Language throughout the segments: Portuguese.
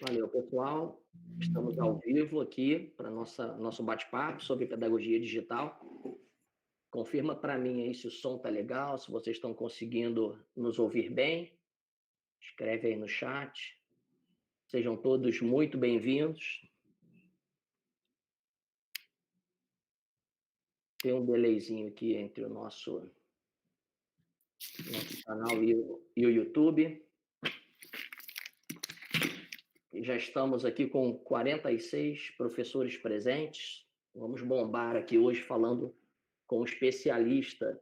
Valeu, pessoal. Estamos ao vivo aqui para nosso bate-papo sobre pedagogia digital. Confirma para mim aí se o som tá legal, se vocês estão conseguindo nos ouvir bem. Escreve aí no chat. Sejam todos muito bem-vindos. Tem um delayzinho aqui entre o nosso canal e o YouTube. E já estamos aqui com 46 professores presentes. Vamos bombar aqui hoje falando com um especialista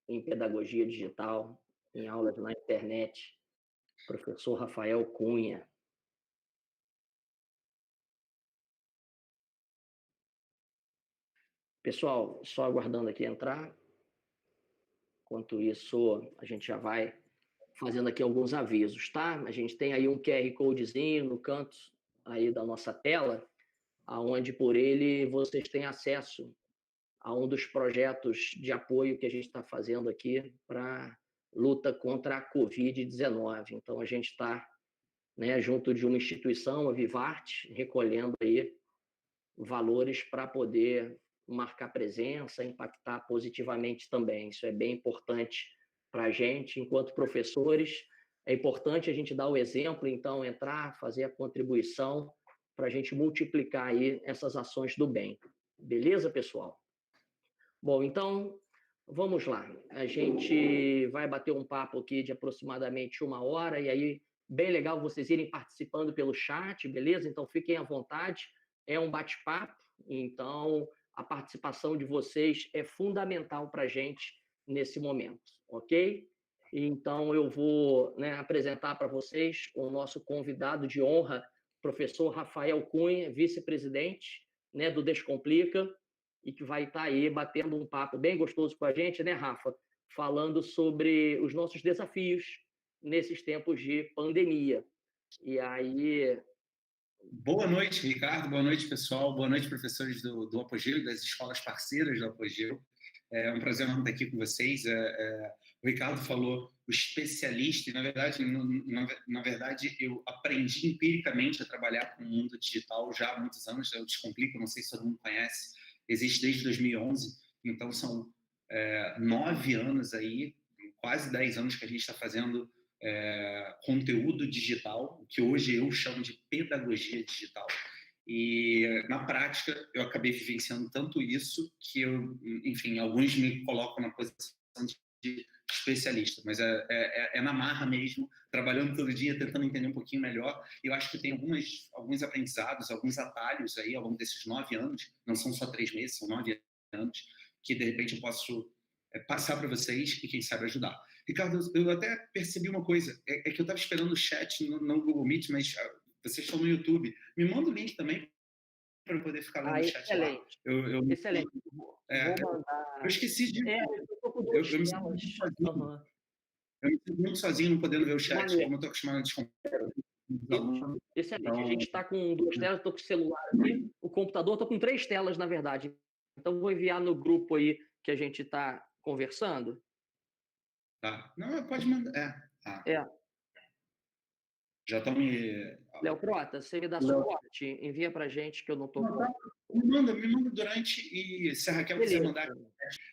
em pedagogia digital, em aulas na internet, professor Rafael Cunha. Pessoal, só aguardando aqui entrar. Enquanto isso, a gente já vai fazendo aqui alguns avisos, tá? A gente tem aí um QR Codezinho no canto aí da nossa tela, aonde por ele vocês têm acesso a um dos projetos de apoio que a gente está fazendo aqui para luta contra a Covid-19. Então, a gente está, né, junto de uma instituição, a Vivarte, recolhendo aí valores para poder marcar presença, impactar positivamente também. Isso é bem importante para a gente, enquanto professores. É importante a gente dar o exemplo, então, entrar, fazer a contribuição para a gente multiplicar aí essas ações do bem. Beleza, pessoal? Bom, então, vamos lá. A gente vai bater um papo aqui de aproximadamente 1 hora, e aí, bem legal vocês irem participando pelo chat, beleza? Então, fiquem à vontade. É um bate-papo, então a participação de vocês é fundamental para a gente nesse momento, ok? Então, eu vou, né, apresentar para vocês o nosso convidado de honra, professor Rafael Cunha, vice-presidente, né, do Descomplica, e que vai estar aí batendo um papo bem gostoso com a gente, né, Rafa? Falando sobre os nossos desafios nesses tempos de pandemia. E aí... Boa noite, Ricardo. Boa noite, pessoal. Boa noite, professores do Apogeu, das escolas parceiras do Apogeu. É um prazer enorme estar aqui com vocês. O Ricardo falou o especialista, e, na verdade, eu aprendi empiricamente a trabalhar com o mundo digital já há muitos anos. Eu Descomplico, não sei se todo mundo conhece, existe desde 2011, então são 9 anos aí, quase 10 anos que a gente está fazendo conteúdo digital, que hoje eu chamo de pedagogia digital. E, na prática, eu acabei vivenciando tanto isso que enfim, alguns me colocam na posição de especialista, mas é na marra mesmo, trabalhando todo dia, tentando entender um pouquinho melhor. E eu acho que tem alguns aprendizados, alguns atalhos aí ao longo desses 9 anos, não são só 3 meses, são 9 anos, que de repente eu posso passar para vocês e, quem sabe, ajudar. Ricardo, eu até percebi uma coisa, que eu estava esperando o chat no Google Meet, mas vocês estão no YouTube. Me manda o link também para eu poder ficar lendo o chat lá. Excelente. Vou mandar... Eu esqueci de... eu estou com 2 telas. Eu me sinto muito sozinho não podendo ver o chat, como eu estou acostumado a descontar. Excelente. A gente está com 2 telas, estou com o celular aqui, o computador, estou com 3 telas, na verdade. Então, vou enviar no grupo aí que a gente está conversando. Tá. Não, pode mandar. Já estão me... Léo Prota, você me dá suporte? Envia para a gente que eu não estou... Me manda durante, e se a Raquel quiser mandar,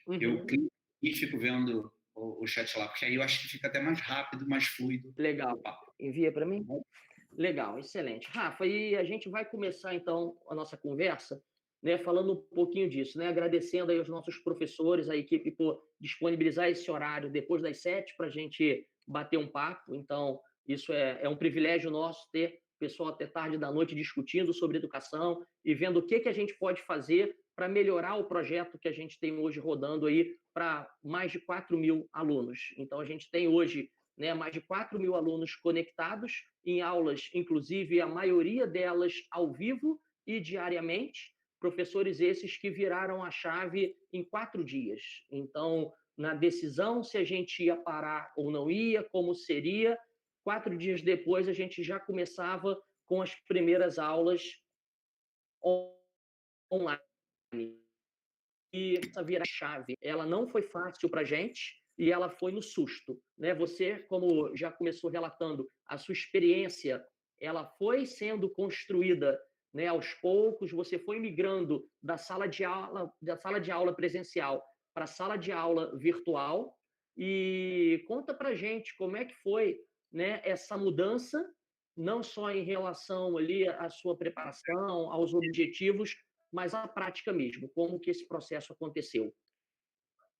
eu clico e fico vendo o chat lá, porque aí eu acho que fica até mais rápido, mais fluido. Legal. Envia para mim? Legal, excelente. Rafa, e a gente vai começar, então, a nossa conversa, né, falando um pouquinho disso, né, agradecendo aí aos nossos professores, a equipe, por disponibilizar esse horário depois das 7 para a gente bater um papo. Então, isso é um privilégio nosso ter o pessoal até tarde da noite discutindo sobre educação e vendo o que a gente pode fazer para melhorar o projeto que a gente tem hoje rodando aí para mais de 4.000 alunos. Então, a gente tem hoje, né, mais de 4.000 alunos conectados em aulas, inclusive a maioria delas ao vivo e diariamente, professores esses que viraram a chave em 4 dias. Então, na decisão se a gente ia parar ou não ia, como seria, 4 dias depois a gente já começava com as primeiras aulas online. E essa vira-chave, ela não foi fácil para a gente, e ela foi no susto, né? Você, como já começou relatando a sua experiência ela foi sendo construída, né, aos poucos, você foi migrando da sala de aula presencial para a sala de aula virtual. E conta para gente como é que foi, né, essa mudança, não só em relação ali à sua preparação, aos objetivos, mas à prática mesmo, como que esse processo aconteceu.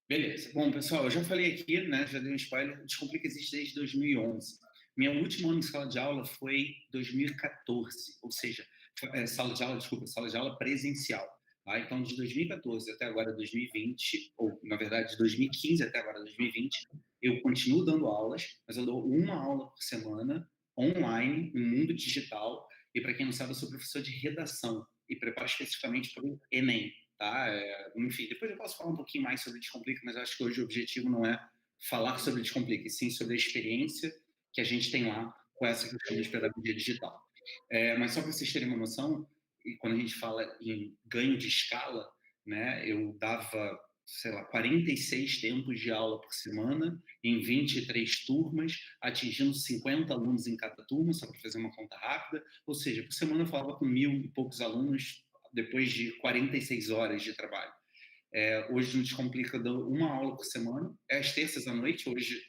Beleza. Bom, pessoal, eu já falei aqui, né, já dei um spoiler, o Descomplica existe desde 2011. Minha última ano em sala de aula foi 2014, ou seja, sala de aula presencial. Tá? Então, de 2014 até agora 2020, ou na verdade de 2015 até agora 2020, eu continuo dando aulas, mas eu dou uma aula por semana, online, no mundo digital, e para quem não sabe, eu sou professor de redação e preparo especificamente para o Enem. Tá? Enfim, depois eu posso falar um pouquinho mais sobre Descomplica, mas eu acho que hoje o objetivo não é falar sobre Descomplica, e sim sobre a experiência que a gente tem lá com essa questão de pedagogia digital. Mas só para vocês terem uma noção, quando a gente fala em ganho de escala, né, eu dava, sei lá, 46 tempos de aula por semana, em 23 turmas, atingindo 50 alunos em cada turma, só para fazer uma conta rápida, ou seja, por semana eu falava com 1.000 e poucos alunos, depois de 46 horas de trabalho. Hoje no Descomplica dou uma aula por semana, é às terças à noite. Hoje,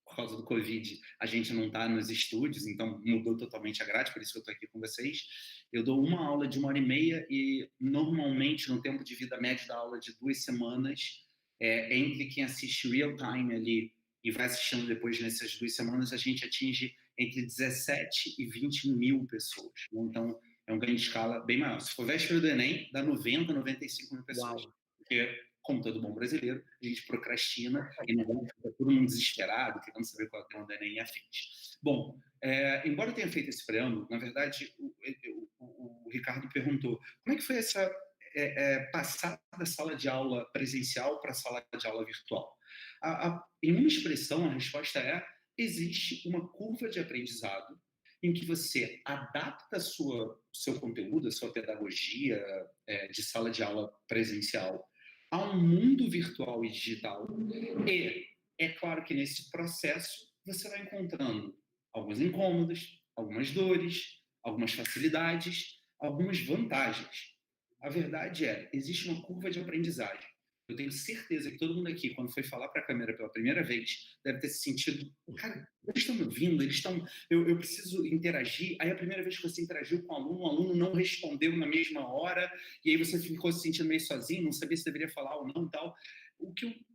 por causa do Covid, a gente não está nos estúdios, então mudou totalmente a grade, por isso que eu estou aqui com vocês. Eu dou uma aula de 1h30 e normalmente no tempo de vida médio da aula de 2 semanas, entre quem assiste real time ali e vai assistindo depois nessas 2 semanas, a gente atinge entre 17 e 20 mil pessoas. Então, é um ganho de escala bem maior. Se for véspera do Enem, dá 90, 95 mil pessoas. Uau. Porque, como todo bom brasileiro, a gente procrastina e não fica todo mundo desesperado, querendo saber qual é o tema do Enem e afins. Bom, embora eu tenha feito esse preâmbulo, na verdade, o Ricardo perguntou como é que foi essa passar da sala de aula presencial para a sala de aula virtual. Em uma expressão, a resposta é: existe uma curva de aprendizado em que você adapta seu conteúdo, a sua pedagogia de sala de aula presencial ao mundo virtual e digital. E é claro que nesse processo você vai encontrando alguns incômodos, algumas dores, algumas facilidades, algumas vantagens. A verdade existe uma curva de aprendizagem. Eu tenho certeza que todo mundo aqui, quando foi falar para a câmera pela primeira vez, deve ter se sentido, cara, eles estão me ouvindo, eu preciso interagir. Aí a primeira vez que você interagiu com o aluno não respondeu na mesma hora, e aí você ficou se sentindo meio sozinho, não sabia se deveria falar ou não e tal.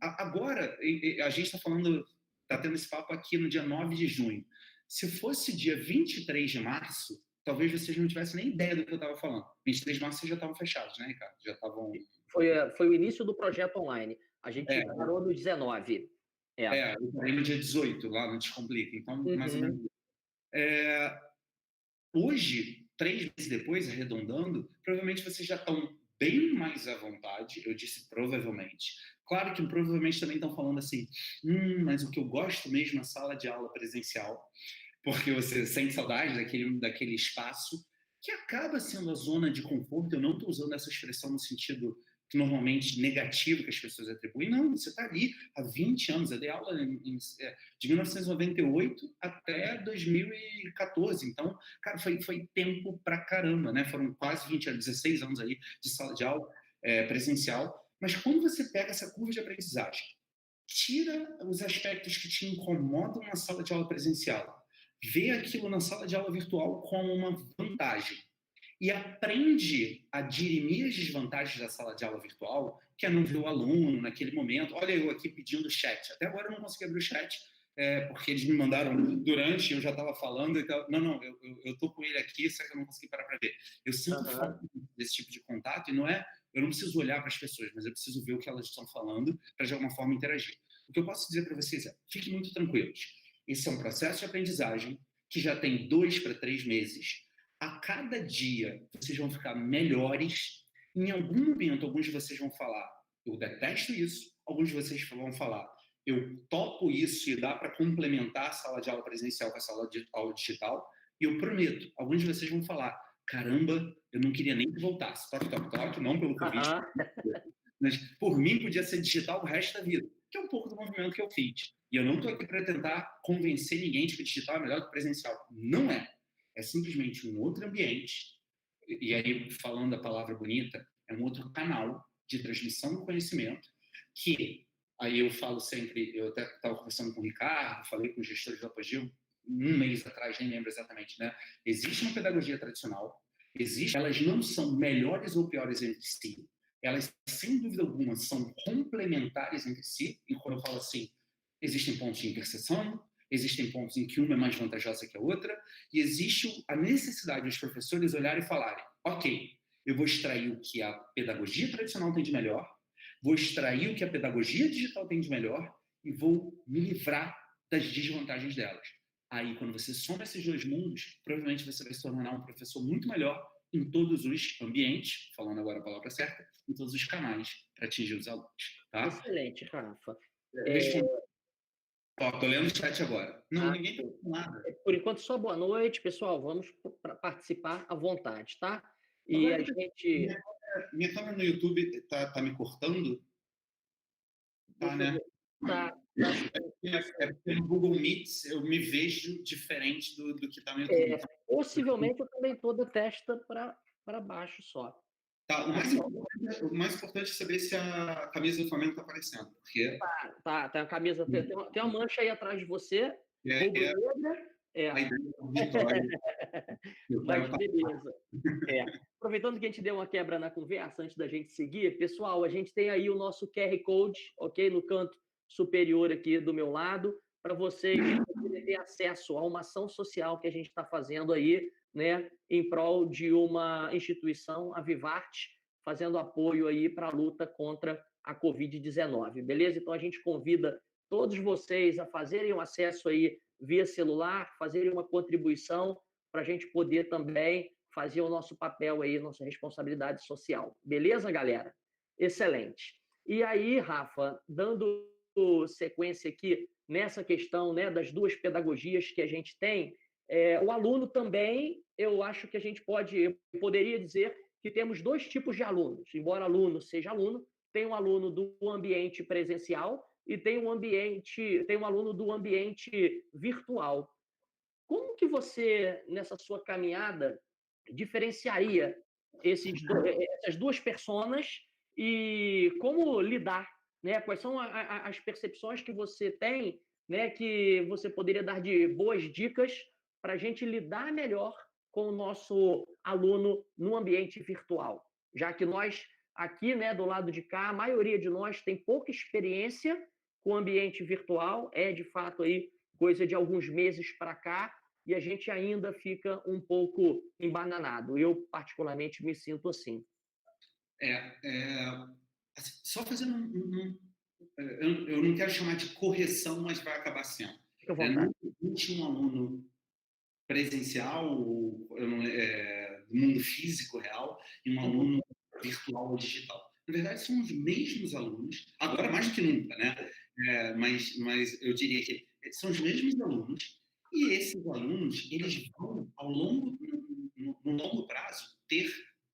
Agora, a gente está falando, está tendo esse papo aqui no dia 9 de junho. Se fosse dia 23 de março, talvez vocês não tivessem nem ideia do que eu estava falando. 23 de março vocês já estavam fechados, né, Ricardo? Já estavam... Foi o início do projeto online. A gente parou no 19. Eu parei no dia 18, lá no Descomplica. Então, mais ou menos. Hoje, 3 meses depois, arredondando, provavelmente vocês já estão bem mais à vontade. Eu disse provavelmente. Claro que provavelmente também estão falando assim, mas o que eu gosto mesmo é sala de aula presencial, porque você sente saudade daquele espaço, que acaba sendo a zona de conforto. Eu não estou usando essa expressão no sentido que normalmente negativo que as pessoas atribuem. Não, você está ali há 20 anos. Eu dei aula de 1998 até 2014. Então, cara, foi tempo pra caramba, né? Foram quase 20 anos, 16 anos aí de sala de aula presencial. Mas quando você pega essa curva de aprendizagem, tira os aspectos que te incomodam na sala de aula presencial, vê aquilo na sala de aula virtual como uma vantagem e aprende a dirimir as desvantagens da sala de aula virtual, que é não ver o aluno naquele momento. Olha eu aqui pedindo chat. Até agora eu não consegui abrir o chat, porque eles me mandaram durante, eu já estava falando. Então, não, eu estou com ele aqui, só que eu não consegui parar para ver. Eu sinto falta desse tipo de contato, e eu não preciso olhar para as pessoas, mas eu preciso ver o que elas estão falando para, de alguma forma, interagir. O que eu posso dizer para vocês fiquem muito tranquilos. Esse é um processo de aprendizagem que já tem 2 para 3 meses. A cada dia, vocês vão ficar melhores. Em algum momento, alguns de vocês vão falar, eu detesto isso. Alguns de vocês vão falar, eu topo isso e dá para complementar a sala de aula presencial com a sala de aula digital. E eu prometo, alguns de vocês vão falar, caramba, eu não queria nem que voltasse. Toque, toque, toque, não pelo Covid. Mas, por mim, podia ser digital o resto da vida. Que é um pouco do movimento que eu fiz. E eu não estou aqui para tentar convencer ninguém de que digital é melhor do que presencial. Não é. é simplesmente um outro ambiente, e aí, falando a palavra bonita, é um outro canal de transmissão do conhecimento que, aí eu falo sempre, eu até estava conversando com o Ricardo, falei com os gestores do Apogeu, um mês atrás, nem lembro exatamente, né? Existe uma pedagogia tradicional, elas não são melhores ou piores entre si, elas, sem dúvida alguma, são complementares entre si, e quando eu falo assim, existem pontos de interseção, existem pontos em que uma é mais vantajosa que a outra, e existe a necessidade dos professores olharem e falarem, ok, eu vou extrair o que a pedagogia tradicional tem de melhor, vou extrair o que a pedagogia digital tem de melhor e vou me livrar das desvantagens delas. Aí, quando você soma esses dois mundos, provavelmente você vai se tornar um professor muito melhor em todos os ambientes, falando agora a palavra certa, em todos os canais para atingir os alunos. Tá? Excelente, Rafa. Tô lendo o chat agora. Não, ninguém tá falando nada. Por enquanto, só boa noite, pessoal. Vamos participar à vontade, tá? E agora, a gente... Minha câmera no YouTube tá me cortando? Tá, né? Tá, porque no Google Meet eu me vejo diferente do que está no YouTube. Possivelmente eu também estou da testa para baixo só. Tá, o mais importante é saber se a camisa do Flamengo está aparecendo. Porque... Tá, a camisa, tem uma mancha aí atrás de você, rubro-negra. A ideia vitória. Mas beleza. Aproveitando que a gente deu uma quebra na conversa antes da gente seguir, pessoal, a gente tem aí o nosso QR Code, ok? No canto superior aqui do meu lado, para vocês poderem ter acesso a uma ação social que a gente está fazendo aí, né, em prol de uma instituição, a Vivarte, fazendo apoio aí para a luta contra a Covid-19, beleza? Então a gente convida todos vocês a fazerem um acesso aí via celular, fazerem uma contribuição para a gente poder também fazer o nosso papel aí, nossa responsabilidade social. Beleza, galera? Excelente. E aí, Rafa, dando sequência aqui nessa questão, né, das duas pedagogias que a gente tem, o aluno também, eu acho que a gente poderia dizer que temos dois tipos de alunos. Embora aluno seja aluno, tem um aluno do ambiente presencial e tem um aluno do ambiente virtual. Como que você, nessa sua caminhada, diferenciaria essas duas personas e como lidar, né? Quais são as percepções que você tem, né, que você poderia dar de boas dicas para a gente lidar melhor com o nosso aluno no ambiente virtual? Já que nós, aqui, né, do lado de cá, a maioria de nós tem pouca experiência com o ambiente virtual, de fato aí coisa de alguns meses para cá, e a gente ainda fica um pouco embananado. Eu, particularmente, me sinto assim. Só fazendo eu não quero chamar de correção, mas vai acabar sendo. Não tinha um aluno presencial, do mundo físico real, e um aluno virtual ou digital. Na verdade, são os mesmos alunos, agora mais do que nunca, né? Mas eu diria que são os mesmos alunos, e esses alunos, eles vão, no longo prazo, ter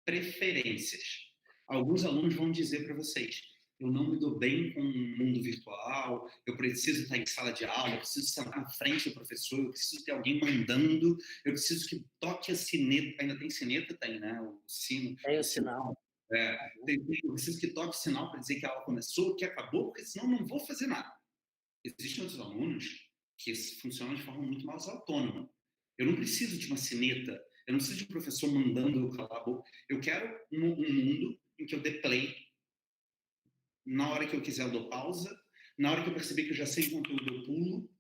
preferências. Alguns alunos vão dizer para vocês, eu não me dou bem com o mundo virtual, eu preciso estar em sala de aula, eu preciso sentar na frente do professor, eu preciso ter alguém mandando, eu preciso que toque a sineta, ainda tem sineta? Tem, né? O sino. Tem o sinal. Eu preciso que toque o sinal para dizer que a aula começou, que acabou, porque senão eu não vou fazer nada. Existem outros alunos que funcionam de forma muito mais autônoma. Eu não preciso de uma sineta, eu não preciso de um professor mandando eu calar a boca. Eu quero um mundo em que eu dê play, na hora que eu quiser eu dou pausa, na hora que eu perceber que eu já sei o conteúdo eu pulo,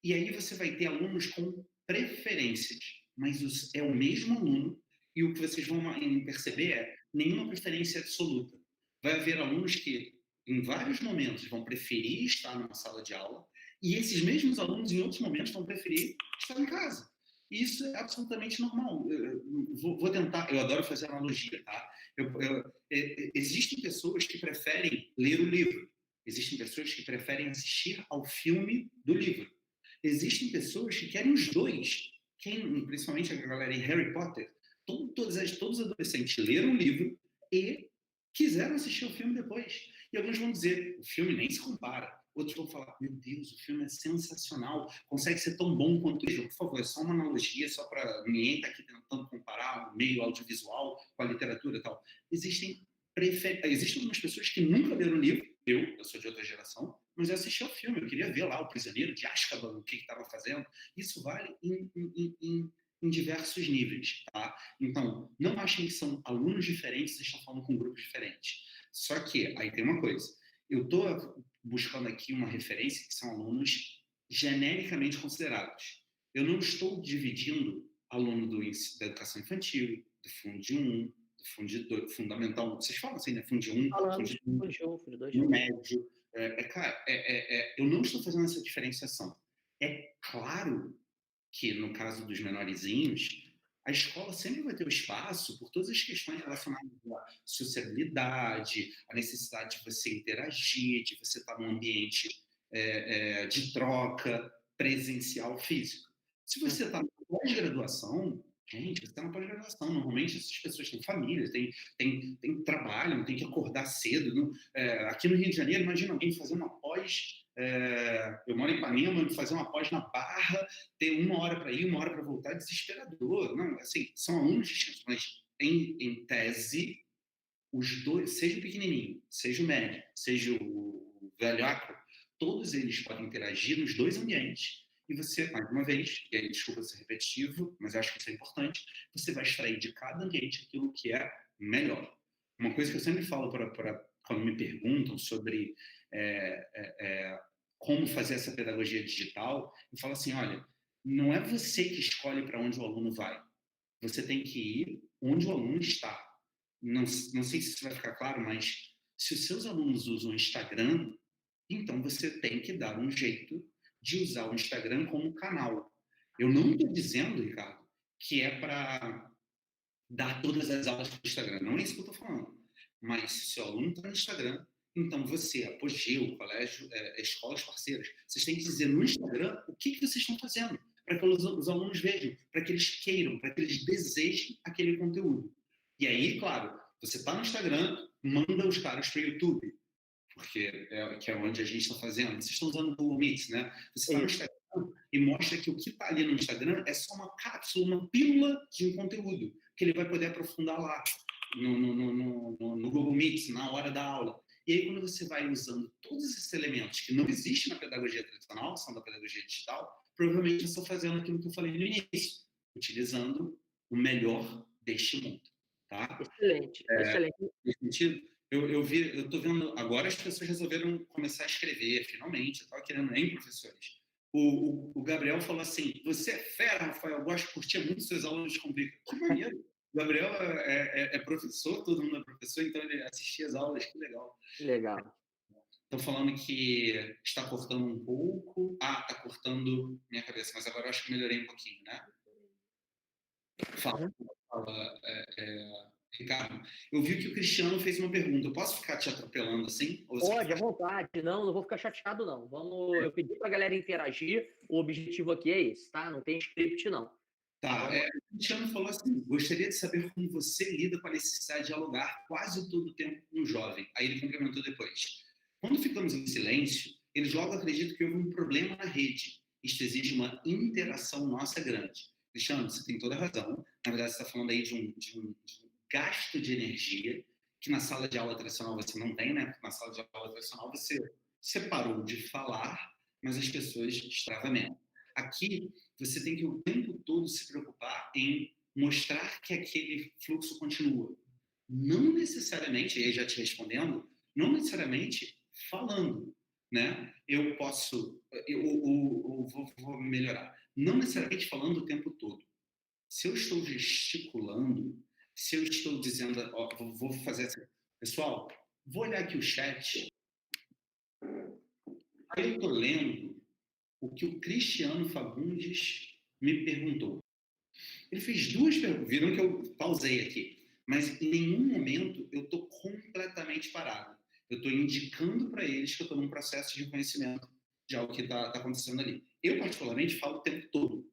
e aí você vai ter alunos com preferências, mas é o mesmo aluno, e o que vocês vão perceber é nenhuma preferência absoluta. Vai haver alunos que, em vários momentos, vão preferir estar numa sala de aula, e esses mesmos alunos, em outros momentos, vão preferir estar em casa. Isso é absolutamente normal. Vou tentar, eu adoro fazer analogia, tá? Existem pessoas que preferem ler o livro. Existem pessoas que preferem assistir ao filme do livro. Existem pessoas que querem os dois. Principalmente a galera em Harry Potter, todos os adolescentes leram o livro e quiseram assistir o filme depois. E alguns vão dizer, o filme nem se compara. Outros vão falar, meu Deus, o filme é sensacional, consegue ser tão bom quanto o livro. Por favor, é só uma analogia, só para ninguém estar aqui tentando comparar o meio audiovisual com a literatura e tal. Existem algumas pessoas que nunca leram o livro, eu sou de outra geração, mas eu assisti ao filme, eu queria ver lá o Prisioneiro de Azkaban, o que estava fazendo. Isso vale em diversos níveis, tá? Então, não achem que são alunos diferentes e estão falando com grupos diferentes. Só que, aí tem uma coisa, eu estou buscando aqui uma referência que são alunos genericamente considerados. Eu não estou dividindo aluno da educação infantil, do Fundo 1, do Fundo Fundamental, vocês falam assim, né? Fundo 1, Falando, Fundo 2, no médio. Eu não estou fazendo essa diferenciação. É claro que, no caso dos menorzinhos, a escola sempre vai ter o espaço por todas as questões relacionadas à sociabilidade, a necessidade de você interagir, de você estar num ambiente de troca presencial físico. Se você está na pós-graduação, gente, você está na pós-graduação, normalmente essas pessoas têm famílias, têm trabalho, têm que acordar cedo. Não? Aqui no Rio de Janeiro, imagina alguém fazer uma pós... eu moro em Ipanema, fazer uma pós na Barra, ter 1 hora para ir, 1 hora para voltar, é desesperador. Não, assim, são alunos distintos, mas em tese, os dois, seja o pequenininho, seja o médio, seja o velhaco, todos eles podem interagir nos dois ambientes. E você, mais uma vez, e aí desculpa ser repetitivo, mas eu acho que isso é importante, você vai extrair de cada ambiente aquilo que é melhor. Uma coisa que eu sempre falo quando me perguntam sobre como fazer essa pedagogia digital, eu falo assim, olha, não é você que escolhe para onde o aluno vai. Você tem que ir onde o aluno está. Não sei se isso vai ficar claro, mas se os seus alunos usam o Instagram, então você tem que dar um jeito de usar o Instagram como canal. Eu não estou dizendo, Ricardo, que é para dar todas as aulas do Instagram. Não é isso que eu estou falando. Mas se o seu aluno está no Instagram, então você, Apogeu, colégio, escolas parceiras, vocês têm que dizer no Instagram o que vocês estão fazendo, para que os alunos vejam, para que eles queiram, para que eles desejem aquele conteúdo. E aí, claro, você está no Instagram, manda os caras para o YouTube, porque que é onde a gente está fazendo. Vocês estão usando o Google Meets, né? Você está no Instagram e mostra que o que está ali no Instagram é só uma cápsula, uma pílula de um conteúdo, que ele vai poder aprofundar lá no Google Meets, na hora da aula. E aí, quando você vai usando todos esses elementos que não existem na pedagogia tradicional, são da pedagogia digital, provavelmente eu estou fazendo aquilo que eu falei no início, utilizando o melhor deste mundo. Tá? Excelente, excelente. Nesse sentido, eu estou vendo, agora as pessoas resolveram começar a escrever, finalmente, eu estava querendo nem professores. O Gabriel falou assim, você é fera, Rafael, eu gosto, curtia muito seus aulas de Complica. Que maneiro! O Gabriel é professor, todo mundo é professor, então ele assistia as aulas, que legal. Legal. Estão falando que está cortando um pouco. Está cortando minha cabeça, mas agora eu acho que melhorei um pouquinho, né? Fala, Ricardo. Eu vi que o Cristiano fez uma pergunta. Eu posso ficar te atropelando assim? Pode, à vontade. Não vou ficar chateado, não. Eu pedi para a galera interagir. O objetivo aqui é esse, tá? Não tem script, não. Tá, o Cristiano falou assim, gostaria de saber como você lida com a necessidade de dialogar quase todo o tempo com o jovem. Aí ele complementou depois. Quando ficamos em silêncio, eles logo acreditam que houve um problema na rede. Isto exige uma interação nossa grande. Cristiano, você tem toda a razão. Na verdade, você está falando aí de um gasto de energia que na sala de aula tradicional você não tem, né? Porque na sala de aula tradicional você parou de falar, mas as pessoas extravamentam. Aqui, você tem que o tempo todo se preocupar em mostrar que aquele fluxo continua. Não necessariamente, e aí já te respondendo, não necessariamente falando, né? Eu vou melhorar. Não necessariamente falando o tempo todo. Se eu estou gesticulando, se eu estou dizendo, ó, vou fazer assim, pessoal, vou olhar aqui o chat, aí eu estou lendo o que o Cristiano Fagundes me perguntou. Ele fez 2 perguntas, viram que eu pausei aqui, mas em nenhum momento eu estou completamente parado. Eu estou indicando para eles que eu estou num processo de reconhecimento de algo que está acontecendo ali. Eu, particularmente, falo o tempo todo.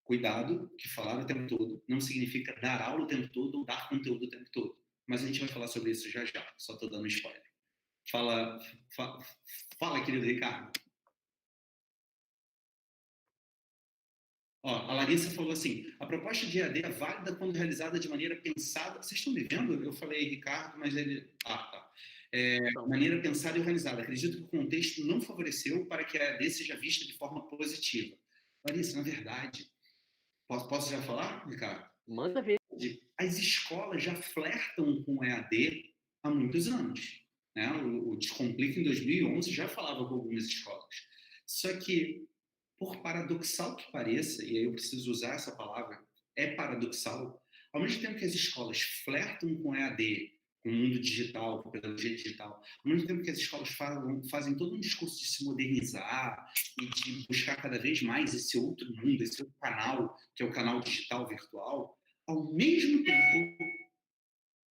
Cuidado, que falar o tempo todo não significa dar aula o tempo todo ou dar conteúdo o tempo todo. Mas a gente vai falar sobre isso já já, só estou dando spoiler. Fala, fala, querido Ricardo. Ó, a Larissa falou assim: a proposta de EAD é válida quando realizada de maneira pensada. Vocês estão me vendo? Eu falei Ricardo, mas ele. Ah, tá. Maneira pensada e organizada. Acredito que o contexto não favoreceu para que a EAD seja vista de forma positiva. Larissa, na verdade, posso já falar, Ricardo? Manda ver. As escolas já flertam com EAD há muitos anos. Né? O Descomplica, em 2011, já falava com algumas escolas. Só que, por paradoxal que pareça, e aí eu preciso usar essa palavra, é paradoxal, ao mesmo tempo que as escolas flertam com EAD, com o mundo digital, com a pedagogia digital, ao mesmo tempo que as escolas fazem todo um discurso de se modernizar e de buscar cada vez mais esse outro mundo, esse outro canal, que é o canal digital virtual, ao mesmo tempo,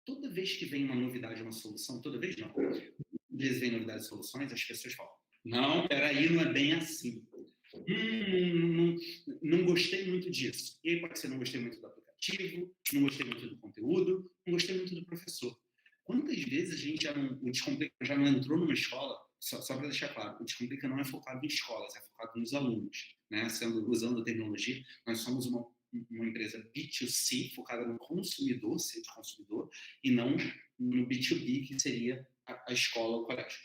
toda vez que vem uma novidade, uma solução, toda vez não, às vezes vem novidades e soluções, as pessoas falam, não, peraí, não é bem assim. Não gostei muito disso. E aí pode ser, não gostei muito do aplicativo, não gostei muito do conteúdo, não gostei muito do professor. Quantas vezes a gente o Descomplica já não entrou numa escola, só para deixar claro, o Descomplica não é focado em escolas, é focado nos alunos, né? Usando a terminologia, nós somos uma empresa B2C, focada no consumidor, ser de consumidor, e não no B2B, que seria a escola ou o colégio.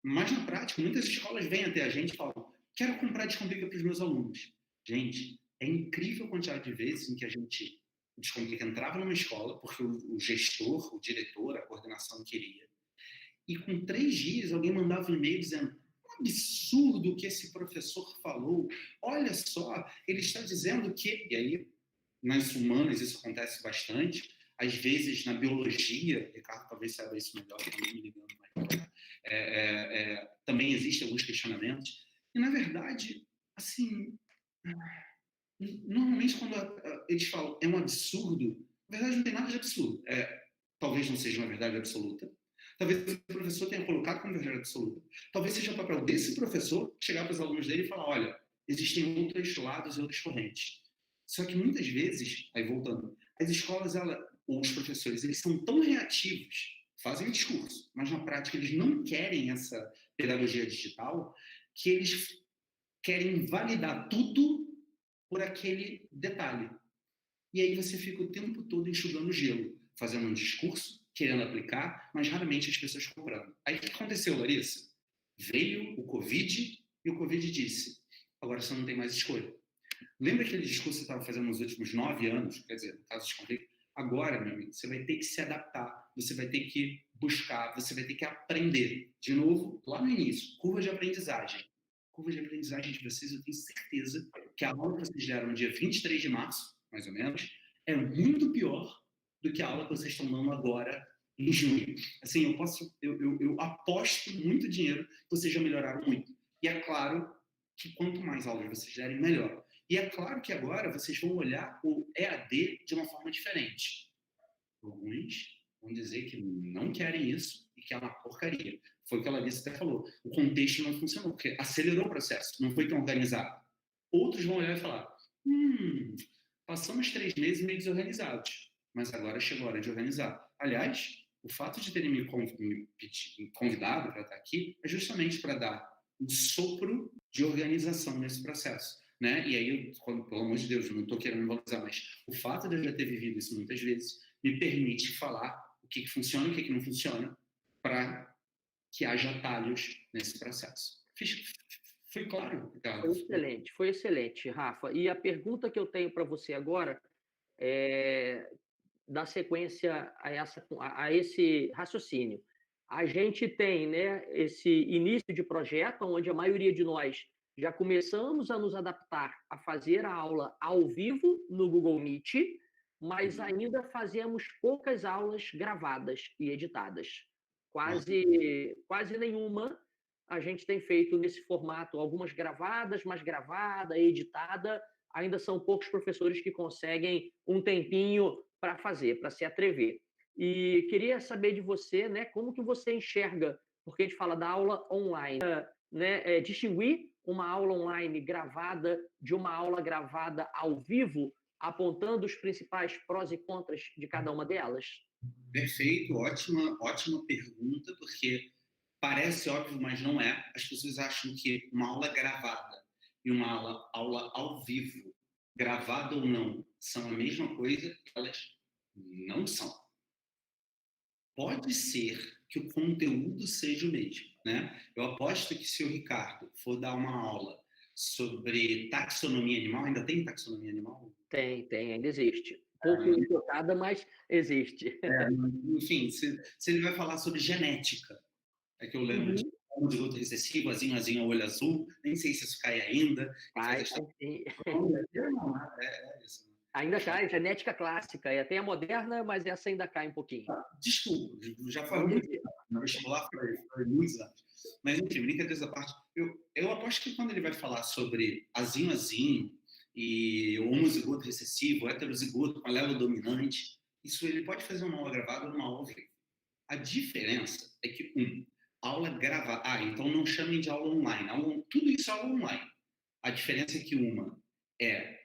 Mas, na prática, muitas escolas vêm até a gente e falam: quero comprar Descomplica para os meus alunos. Gente, é incrível a quantidade de vezes em que a gente, o Descomplica entrava numa escola, porque o gestor, o diretor, a coordenação queria, e com 3 dias alguém mandava um e-mail dizendo: um absurdo o que esse professor falou, olha só, ele está dizendo que... E aí, nas humanas isso acontece bastante, às vezes na biologia, Ricardo talvez saiba isso melhor, eu não me ligando mais, também existem alguns questionamentos, e na verdade, assim, normalmente quando eles falam é um absurdo, na verdade não tem nada de absurdo, talvez não seja uma verdade absoluta, talvez o professor tenha colocado como verdade absoluta, talvez seja o papel desse professor chegar para os alunos dele e falar: olha, existem outros lados e outras correntes. Só que muitas vezes, aí voltando, as escolas, ou os professores, eles são tão reativos, fazem o discurso, mas na prática eles não querem essa pedagogia digital, que eles querem validar tudo por aquele detalhe. E aí você fica o tempo todo enxugando gelo, fazendo um discurso, querendo aplicar, mas raramente as pessoas comprando. Aí o que aconteceu, Larissa? Veio o Covid e o Covid disse: agora você não tem mais escolha. Lembra aquele discurso que você estava fazendo nos últimos 9 anos? Quer dizer, no caso de conflito, agora, meu amigo, você vai ter que se adaptar, você vai ter que buscar, você vai ter que aprender. De novo, lá no início, curva de aprendizagem. Curva de aprendizagem de vocês, eu tenho certeza que a aula que vocês deram no dia 23 de março, mais ou menos, é muito pior do que a aula que vocês estão dando agora em junho. Assim, eu aposto muito dinheiro que vocês já melhoraram muito. E é claro que quanto mais aulas vocês derem, melhor. E é claro que agora vocês vão olhar o EAD de uma forma diferente. Alguns vão dizer que não querem isso e que é uma porcaria. Foi o que a Larissa até falou. O contexto não funcionou, porque acelerou o processo, não foi tão organizado. Outros vão olhar e falar: passamos 3 meses meio desorganizados, mas agora chegou a hora de organizar. Aliás, o fato de terem me convidado para estar aqui é justamente para dar um sopro de organização nesse processo. Né? E aí, pelo amor de Deus, eu não estou querendo valorizar, mas o fato de eu já ter vivido isso muitas vezes me permite falar o que funciona e o que não funciona para que haja atalhos nesse processo. Foi claro, Ricardo? Foi excelente, Rafa. E a pergunta que eu tenho para você agora é dar sequência a esse raciocínio. A gente tem, né, esse início de projeto, onde a maioria de nós já começamos a nos adaptar a fazer a aula ao vivo no Google Meet, mas ainda fazemos poucas aulas gravadas e editadas. Quase nenhuma a gente tem feito nesse formato, algumas gravadas, mas gravada, editada, ainda são poucos professores que conseguem um tempinho para fazer, para se atrever. E queria saber de você, né, como que você enxerga, porque a gente fala da aula online, né, distinguir uma aula online gravada de uma aula gravada ao vivo, apontando os principais prós e contras de cada uma delas? Perfeito, ótima pergunta, porque Parece óbvio, mas não é. As pessoas acham que uma aula gravada e uma aula ao vivo, gravada ou não, são a mesma coisa. Elas não são. Pode ser que o conteúdo seja o mesmo, né? Eu aposto que se o Ricardo for dar uma aula sobre taxonomia animal, ainda tem taxonomia animal? Tem, ainda existe. Pouco importada, mas existe. Enfim, se ele vai falar sobre genética, é que eu lembro de homozigoto recessivo, azinho, olho azul, nem sei se isso cai ainda. Sim. É isso. Ainda cai, genética clássica, e até a moderna, mas essa ainda cai um pouquinho. Desculpa, já faz muito tempo. No vestibular foi muitos anos. Mas, enfim, brincadeiras à parte, eu aposto que quando ele vai falar sobre azinho e homozigoto recessivo, heterozigoto com alelo dominante, isso ele pode fazer uma aula gravada ou uma aula ao vivo. A diferença é que, aula gravada. Então não chamem de aula online. Tudo isso é aula online. A diferença é que uma é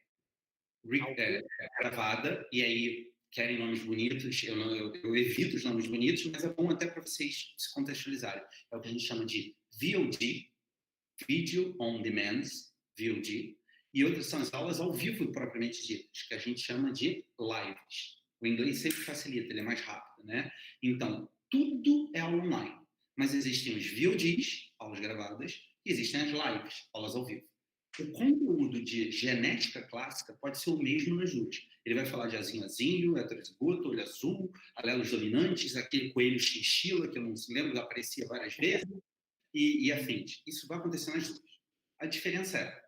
gravada, e aí querem nomes bonitos, eu evito os nomes bonitos, mas é bom até para vocês se contextualizarem. É o que a gente chama de VOD, Video on Demand, VOD, e outras são as aulas ao vivo propriamente ditas, que a gente chama de lives. O inglês sempre facilita, ele é mais rápido, né? Então, tudo é aula online, mas existem os VODs, aulas gravadas, e existem as lives, aulas ao vivo. O conteúdo de genética clássica pode ser o mesmo nas duas. Ele vai falar de azinho, heterozigoto, olho azul, alelos dominantes, aquele coelho chinchila, que eu não se lembro, que aparecia várias vezes, e afins. Isso vai acontecer nas duas. A diferença é,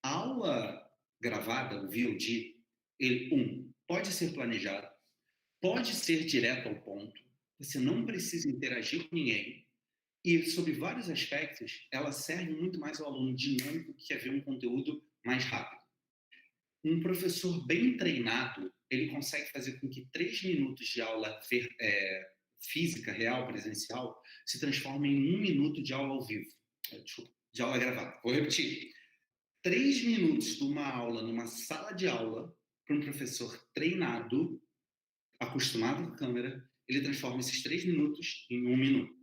a aula gravada, o VOD, ele, pode ser planejado, pode ser direto ao ponto, você não precisa interagir com ninguém, e, sobre vários aspectos, ela serve muito mais ao aluno dinâmico que quer ver um conteúdo mais rápido. Um professor bem treinado, ele consegue fazer com que 3 minutos de aula física, real, presencial, se transformem em 1 minuto de aula ao vivo. Desculpa, de aula gravada. Vou repetir. 3 minutos de uma aula numa sala de aula, para um professor treinado, acostumado com a câmera, ele transforma esses 3 minutos em 1 minuto.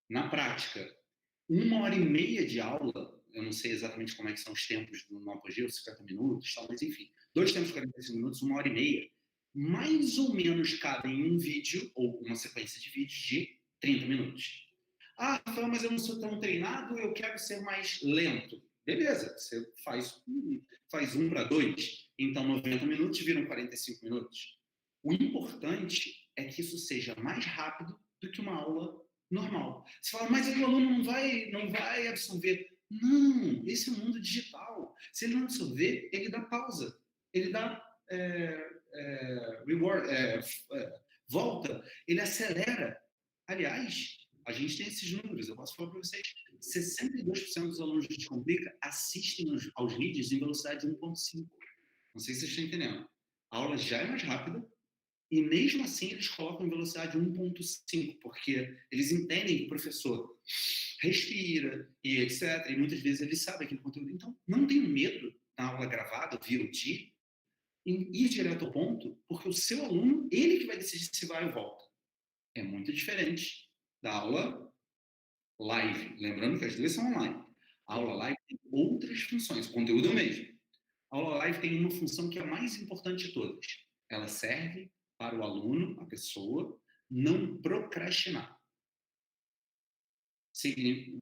Na prática, 1h30 de aula, eu não sei exatamente como é que são os tempos no Apogeu, 50 minutos, tal, mas enfim, 2 tempos de 45 minutos, 1h30, mais ou menos cabem em um vídeo, ou uma sequência de vídeos de 30 minutos. Rafael, mas eu não sou tão treinado, eu quero ser mais lento. Beleza, você faz 1:2, então 90 minutos viram 45 minutos. O importante é que isso seja mais rápido do que uma aula normal. Você fala, mas o aluno não vai absorver. Não, esse é o mundo digital. Se ele não absorver, ele dá pausa. Ele dá reward, volta. Ele acelera. Aliás, a gente tem esses números, eu posso falar para vocês. 62% dos alunos de Descomplica assistem aos vídeos em velocidade 1.5. Não sei se vocês estão entendendo. A aula já é mais rápida, e mesmo assim eles colocam em velocidade 1.5, porque eles entendem que o professor respira e etc. E muitas vezes ele sabe aquele conteúdo. Então, não tenho medo na aula gravada, VOD, em ir direto ao ponto, porque o seu aluno, ele que vai decidir se vai ou volta. É muito diferente da aula live. Lembrando que as duas são online. A aula live tem outras funções, o conteúdo é o mesmo. A aula live tem uma função que é a mais importante de todas. Ela serve para o aluno, a pessoa, não procrastinar.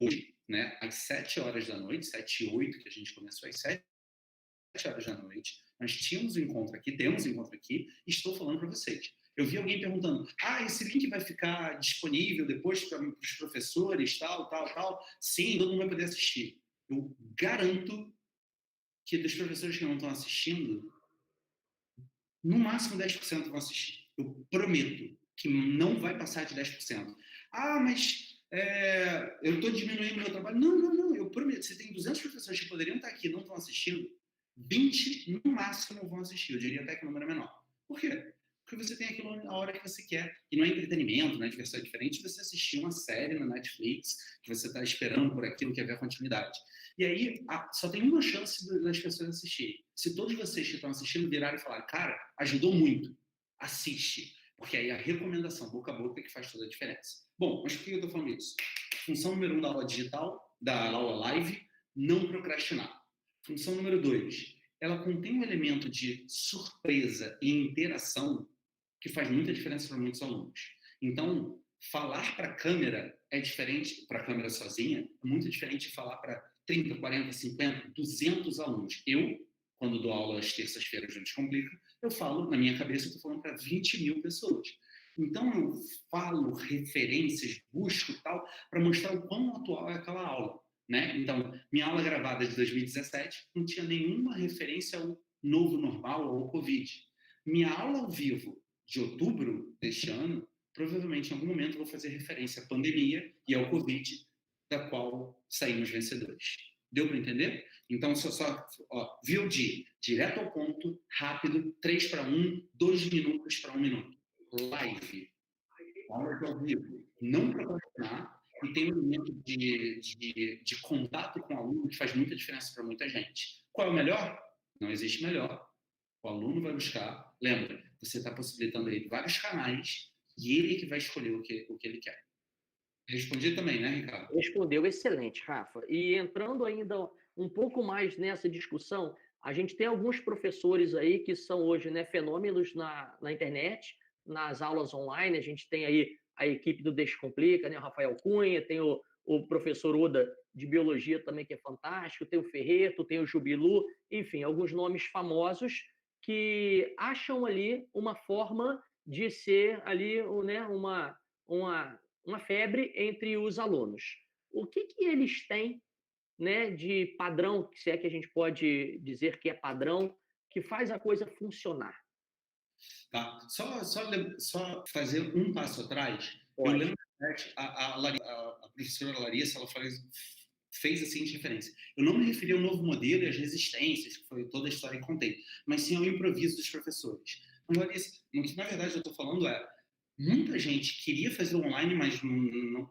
Hoje, né, às 7 horas da noite, 7 e 8, que a gente começou às 7 horas da noite, nós temos um encontro aqui, temos um encontro aqui, e estou falando para vocês. Eu vi alguém perguntando, esse link vai ficar disponível depois para os professores, tal. Sim, todo mundo vai poder assistir. Eu garanto que dos professores que não estão assistindo, no máximo 10% vão assistir. Eu prometo que não vai passar de 10%. Mas eu estou diminuindo o meu trabalho. Não, eu prometo. Você tem 200 professores que poderiam estar aqui e não estão assistindo, 20 no máximo vão assistir. Eu diria até que o número é menor. Por quê? Porque você tem aquilo na hora que você quer. E não é entretenimento, não é diversão. É diferente de você assistir uma série na Netflix, que você está esperando por aquilo que é ver continuidade. E aí, só tem uma chance das pessoas assistirem. Se todos vocês que estão assistindo virarem e falarem, cara, ajudou muito, assiste. Porque aí a recomendação boca a boca é que faz toda a diferença. Bom, mas por que eu estou falando isso? Função número 1 da aula digital, da aula live, não procrastinar. Função número 2, ela contém um elemento de surpresa e interação que faz muita diferença para muitos alunos. Então, falar para a câmera é diferente, para a câmera sozinha, é muito diferente de falar para 30, 40, 50, 200 alunos. Eu, quando dou aula às terças-feiras no Descomplica, eu falo, na minha cabeça, eu estou falando para 20 mil pessoas. Então, eu falo referências, busco tal, para mostrar o quão atual é aquela aula. Né? Então, minha aula gravada de 2017 não tinha nenhuma referência ao novo normal ou ao Covid. Minha aula ao vivo de outubro deste ano, provavelmente em algum momento eu vou fazer referência à pandemia e ao Covid, da qual saímos vencedores. Deu para entender? Então, VOD, direto ao ponto, rápido, 3 para 1, 2 minutos para 1 minuto. Live, aula ao vivo, não procrastinar, e tem um elemento de contato com o aluno que faz muita diferença para muita gente. Qual é o melhor? Não existe melhor. O aluno vai buscar, lembra, você está possibilitando ele vários canais e ele que vai escolher o que ele quer. Respondi também, né, Ricardo? Respondeu excelente, Rafa. E entrando ainda um pouco mais nessa discussão, a gente tem alguns professores aí que são hoje, né, fenômenos na internet, nas aulas online. A gente tem aí a equipe do Descomplica, né, o Rafael Cunha, tem o professor Oda de Biologia também, que é fantástico, tem o Ferreto, tem o Jubilu, enfim, alguns nomes famosos que acham ali uma forma de ser ali, né, uma febre entre os alunos. O que eles têm, né, de padrão, se é que a gente pode dizer que é padrão, que faz a coisa funcionar? Tá. Só fazer um passo atrás. Pode. Eu lembro que a professora Larissa ela fez a seguinte referência. Eu não me referi ao novo modelo e às resistências, que foi toda a história que contei, mas sim ao improviso dos professores. Então, Larissa, o que na verdade eu estou falando é muita gente queria fazer online, mas não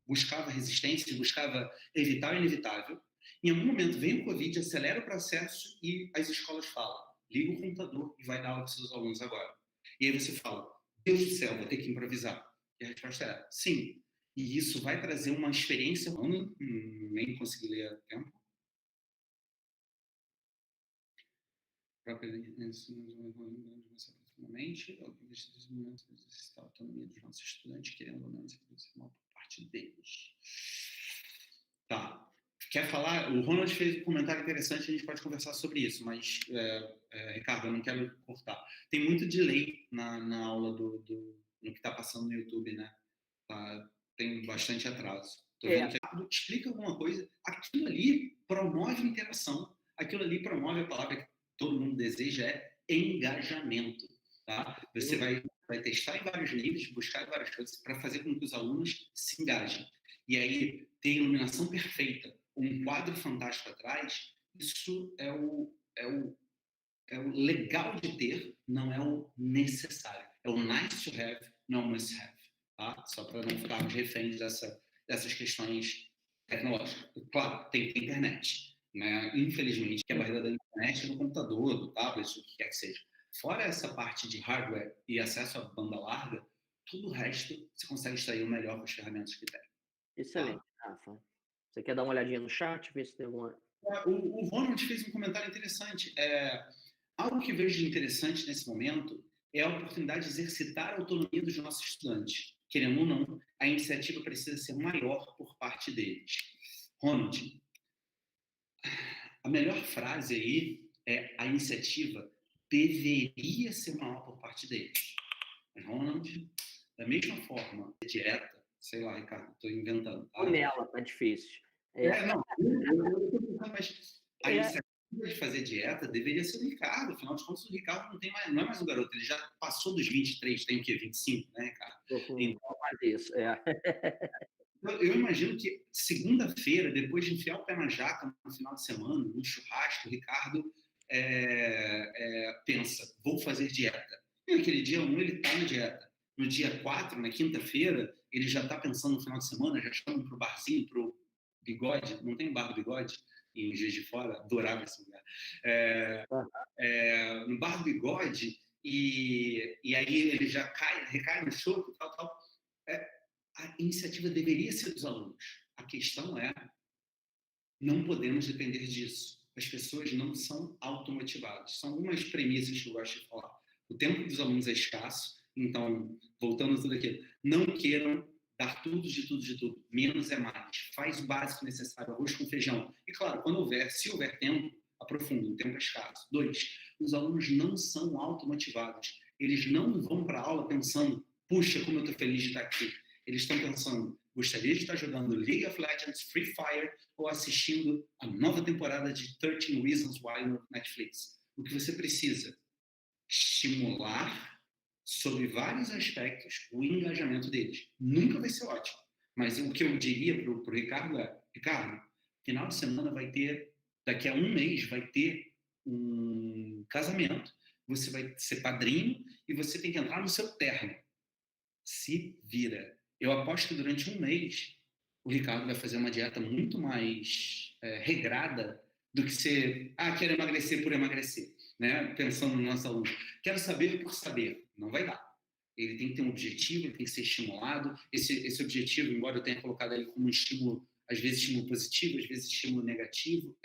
buscava resistência, buscava evitar o inevitável. Em algum momento vem o Covid, acelera o processo e as escolas falam, liga o computador e vai dar aula para os seus alunos agora. E aí você fala, Deus do céu, vou ter que improvisar. E a resposta é, sim. E isso vai trazer uma experiência, nem consegui ler a tempo. Profundamente, a autonomia dos nossos estudantes, querendo ou não, isso é uma parte deles. Tá. Quer falar? O Ronald fez um comentário interessante, a gente pode conversar sobre isso, mas, Ricardo, eu não quero cortar. Tem muito delay na aula no que está passando no YouTube, né? Tem bastante atraso. Tô vendo que explica alguma coisa. Aquilo ali promove interação. Aquilo ali promove a palavra que todo mundo deseja, é engajamento. Tá? Você vai testar em vários níveis, buscar várias coisas para fazer com que os alunos se engajem. E aí, ter iluminação perfeita, um quadro fantástico atrás, isso é o legal de ter, não é o necessário. É o nice to have, não o must have. Tá? Só para não ficarmos reféns dessas questões tecnológicas. Claro, tem internet. Né? Infelizmente, que é a barreira da internet, do computador, do tablet, o que quer que seja. Fora essa parte de hardware e acesso à banda larga, tudo o resto você consegue extrair o melhor com as ferramentas que tem. Excelente, Rafa. Você quer dar uma olhadinha no chat, ver se tem alguma... O Ronald fez um comentário interessante. Algo que vejo de interessante nesse momento é a oportunidade de exercitar a autonomia dos nossos estudantes. Querendo ou não, a iniciativa precisa ser maior por parte deles. Ronald, a melhor frase aí é a iniciativa deveria ser maior por parte deles. Mas, Ronald, da mesma forma, dieta, sei lá, Ricardo, estou inventando. Tá? Nela, tá difícil. Não, eu estou pensando, mas a iniciativa de fazer dieta deveria ser o Ricardo. Afinal de contas, o Ricardo não é mais um garoto, ele já passou dos 23, tem o quê? 25, né, Ricardo? Então, isso, Eu imagino que segunda-feira, depois de enfiar o pé na jaca no final de semana, no churrasco, o Ricardo pensa, vou fazer dieta. E naquele dia 1 ele está na dieta. No dia 4, na quinta-feira, ele já está pensando no final de semana, já chama para o barzinho, para o Bigode. Não tem bar do Bigode? Em Juiz de Fora, adorava esse lugar. No bar do Bigode, e aí ele já recai no show, tal. a iniciativa deveria ser dos alunos. A questão é, não podemos depender disso. As pessoas não são automotivadas. São algumas premissas que eu gosto de falar. O tempo dos alunos é escasso, então, voltando a tudo aquilo, não queiram dar tudo de tudo de tudo. Menos é mais. Faz o básico necessário, arroz com feijão. E claro, se houver tempo, aprofunda, o tempo é escasso. 2, os alunos não são automotivados. Eles não vão para a aula pensando, puxa, como eu estou feliz de estar aqui. Eles estão pensando, gostaria de estar jogando League of Legends, Free Fire ou assistindo a nova temporada de 13 Reasons Why no Netflix. O que você precisa? Estimular, sob vários aspectos, o engajamento deles. Nunca vai ser ótimo. Mas o que eu diria para o Ricardo é, Ricardo, final de semana vai ter, daqui a um mês, vai ter um casamento, você vai ser padrinho e você tem que entrar no seu terno. Se vira. Eu aposto que durante um mês o Ricardo vai fazer uma dieta muito mais regrada do que ser, quero emagrecer por emagrecer, né? Pensando no nosso aluno. Quero saber por saber. Não vai dar. Ele tem que ter um objetivo, ele tem que ser estimulado. Esse objetivo, embora eu tenha colocado ele como um estímulo, às vezes estímulo positivo, às vezes estímulo negativo,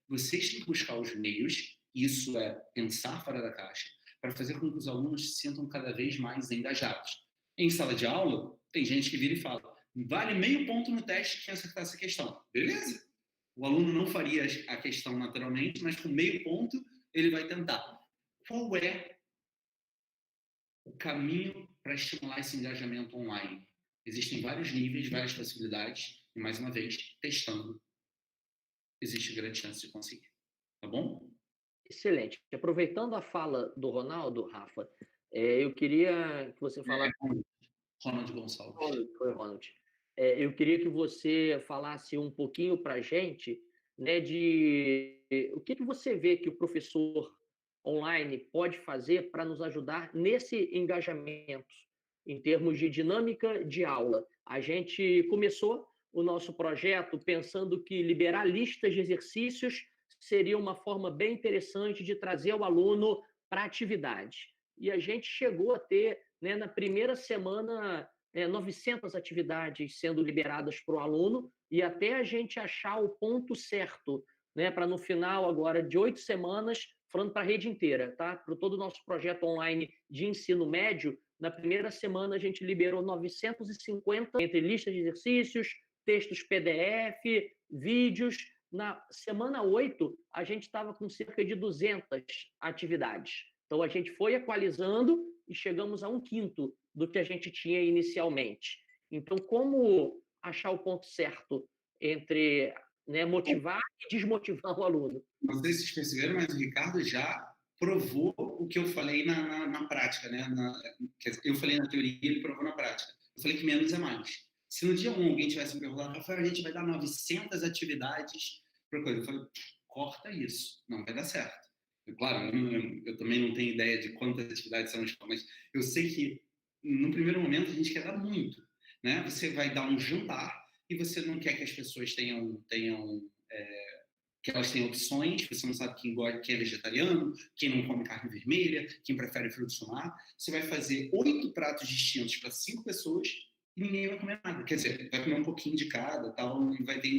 vocês têm que buscar os meios, isso é pensar fora da caixa, para fazer com que os alunos se sintam cada vez mais engajados. Em sala de aula, tem gente que vira e fala, vale meio ponto no teste quem acertar essa questão. Beleza. O aluno não faria a questão naturalmente, mas com meio ponto ele vai tentar. Qual é o caminho para estimular esse engajamento online? Existem vários níveis, várias possibilidades, e mais uma vez, testando, existe grande chance de conseguir. Tá bom? Excelente. Aproveitando a fala do Ronaldo, Rafa, eu queria que você falasse. Ronald Gonçalves. Foi Ronald. Eu queria que você falasse um pouquinho para a gente, né, de o que você vê que o professor online pode fazer para nos ajudar nesse engajamento, em termos de dinâmica de aula. A gente começou o nosso projeto pensando que liberar listas de exercícios seria uma forma bem interessante de trazer o aluno para a atividade. E a gente chegou a ter, né, na primeira semana, 900 atividades sendo liberadas para o aluno, e até a gente achar o ponto certo, né, para no final agora de 8 semanas, falando para a rede inteira, tá? Para todo o nosso projeto online de ensino médio, na primeira semana a gente liberou 950 entre listas de exercícios, textos PDF, vídeos. Na semana 8, a gente estava com cerca de 200 atividades. Então, a gente foi equalizando e chegamos a 1/5 do que a gente tinha inicialmente. Então, como achar o ponto certo entre, né, motivar e desmotivar o aluno? Não sei se vocês perceberam, mas o Ricardo já provou o que eu falei na prática, né? Eu falei na teoria, ele provou na prática. Eu falei que menos é mais. Se no dia 1 alguém tivesse me perguntado, Rafael, a gente vai dar 900 atividades para coisa, eu falei, corta isso, não vai dar certo. Claro, eu também não tenho ideia de quantas atividades são, mas eu sei que no primeiro momento a gente quer dar muito, né? Você vai dar um jantar e você não quer que as pessoas tenham que elas tenham opções, você não sabe quem é vegetariano, quem não come carne vermelha, quem prefere frutos do mar. Você vai fazer 8 pratos distintos para 5 pessoas e ninguém vai comer nada. Quer dizer, vai comer um pouquinho de cada, tal, e vai ter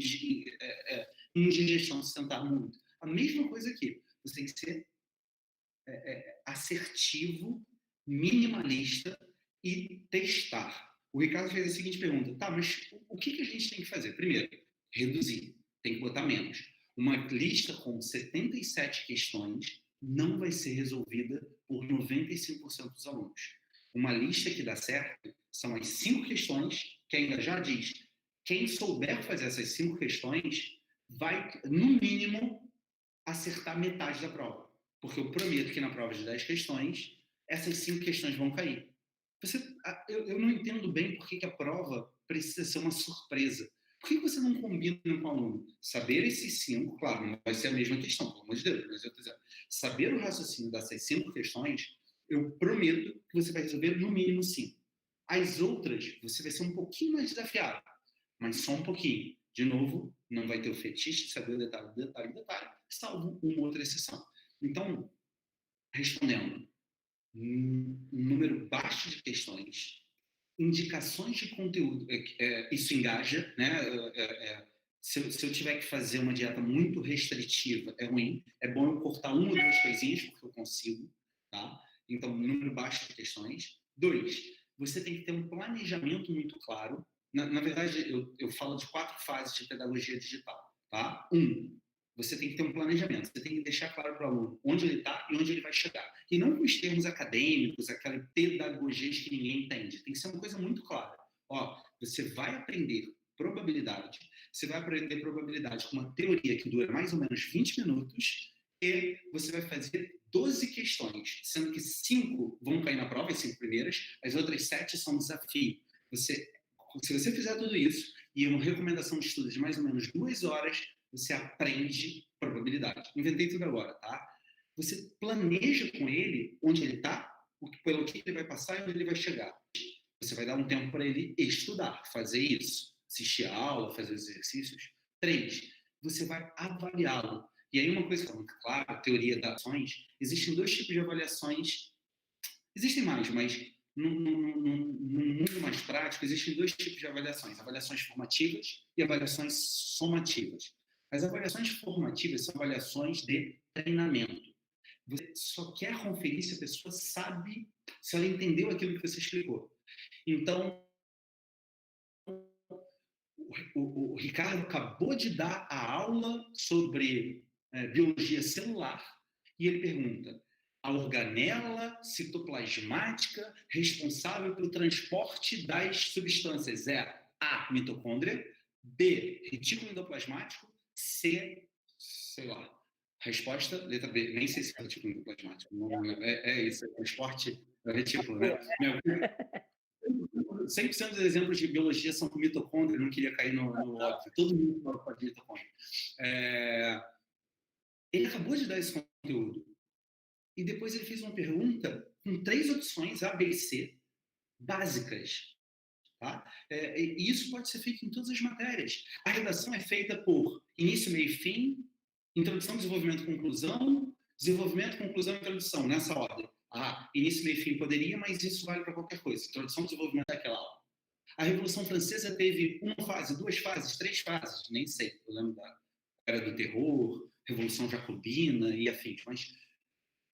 indigestão se sentar muito. A mesma coisa aqui. Você tem que ser assertivo, minimalista e testar. O Ricardo fez a seguinte pergunta, tá, mas o que a gente tem que fazer? Primeiro, reduzir, tem que botar menos. Uma lista com 77 questões não vai ser resolvida por 95% dos alunos. Uma lista que dá certo são as 5 questões que ainda já diz, quem souber fazer essas 5 questões vai, no mínimo, acertar metade da prova. Porque eu prometo que na prova de 10 questões, essas 5 questões vão cair. Eu não entendo bem por que a prova precisa ser uma surpresa. Por que você não combina com o aluno? Saber esses 5, claro, não vai ser a mesma questão, pelo amor de Deus, mas eu estou dizendo, saber o raciocínio dessas 5 questões, eu prometo que você vai resolver no mínimo 5. As outras, você vai ser um pouquinho mais desafiado, mas só um pouquinho. De novo, não vai ter o fetiche de saber o detalhe, salvo uma outra exceção. Então, respondendo, um número baixo de questões, indicações de conteúdo, isso engaja, né? Se eu tiver que fazer uma dieta muito restritiva, é ruim. É bom eu cortar uma ou duas coisinhas, porque eu consigo, tá? Então, número baixo de questões. 2, você tem que ter um planejamento muito claro. Na verdade, eu falo de 4 fases de pedagogia digital, tá? 1, você tem que ter um planejamento. Você tem que deixar claro para o aluno onde ele está e onde ele vai chegar. E não com os termos acadêmicos, aquela pedagogia que ninguém entende. Tem que ser uma coisa muito clara. Ó, você vai aprender probabilidade. Você vai aprender probabilidade com uma teoria que dura mais ou menos 20 minutos e você vai fazer 12 questões, sendo que 5 vão cair na prova, as 5 primeiras, as outras 7 são desafio. Se você fizer tudo isso e uma recomendação de estudo de mais ou menos 2 horas, você aprende probabilidade. Inventei tudo agora, tá? Você planeja com ele onde ele está, pelo que ele vai passar e onde ele vai chegar. Você vai dar um tempo para ele estudar, fazer isso, assistir a aula, fazer os exercícios. 3, você vai avaliá-lo. E aí uma coisa que é muito clara, a teoria das ações, existem 2 tipos de avaliações, existem mais, mas no mundo mais prático, existem 2 tipos de avaliações, avaliações formativas e avaliações somativas. As avaliações formativas são avaliações de treinamento. Você só quer conferir se a pessoa sabe, se ela entendeu aquilo que você explicou. Então, o Ricardo acabou de dar a aula sobre biologia celular e ele pergunta: a organela citoplasmática responsável pelo transporte das substâncias é A, mitocôndria, B, retículo endoplasmático, C, sei lá. Resposta, letra B. Nem sei se é retículo endoplasmático. É isso, é transporte, é retículo, né? 100% dos exemplos de biologia são com mitocôndria, eu não queria cair no óbvio. Todo mundo fala de mitocôndria. Ele acabou de dar esse conteúdo. E depois ele fez uma pergunta com 3 opções, A, B e C, básicas. Tá? E isso pode ser feito em todas as matérias. A redação é feita por início, meio e fim, introdução, desenvolvimento, conclusão, desenvolvimento, conclusão e introdução, nessa ordem. Início, meio e fim poderia, mas isso vale para qualquer coisa. Introdução, desenvolvimento daquela aula. A Revolução Francesa teve 1 fase, 2 fases, 3 fases, nem sei. Eu lembro da Era do Terror, Revolução Jacobina e afins. Mas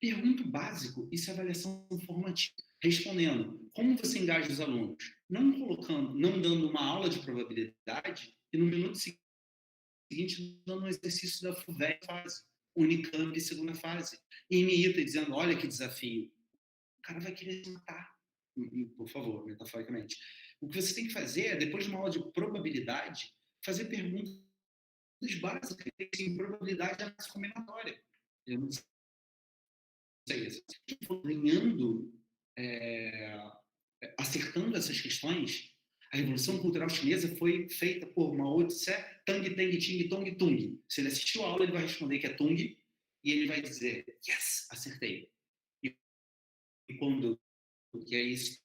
pergunta básico, isso é avaliação formativa. Respondendo, como você engaja os alunos? Não dando uma aula de probabilidade e no minuto seguinte dando um exercício da FUVEST fase, Unicamp segunda fase. E imita dizendo, olha que desafio. O cara vai querer se matar, por favor, metaforicamente. O que você tem que fazer é, depois de uma aula de probabilidade, fazer perguntas básicas. Em probabilidade é mais combinatória. Eu não sei se eu for ganhando, acertando essas questões. A Revolução Cultural Chinesa foi feita por Mao Tse, Tang, Teng, Ting, Tong, Tung. Se ele assistiu a aula, ele vai responder que é Tung, e ele vai dizer, yes, acertei. E quando, que é isso,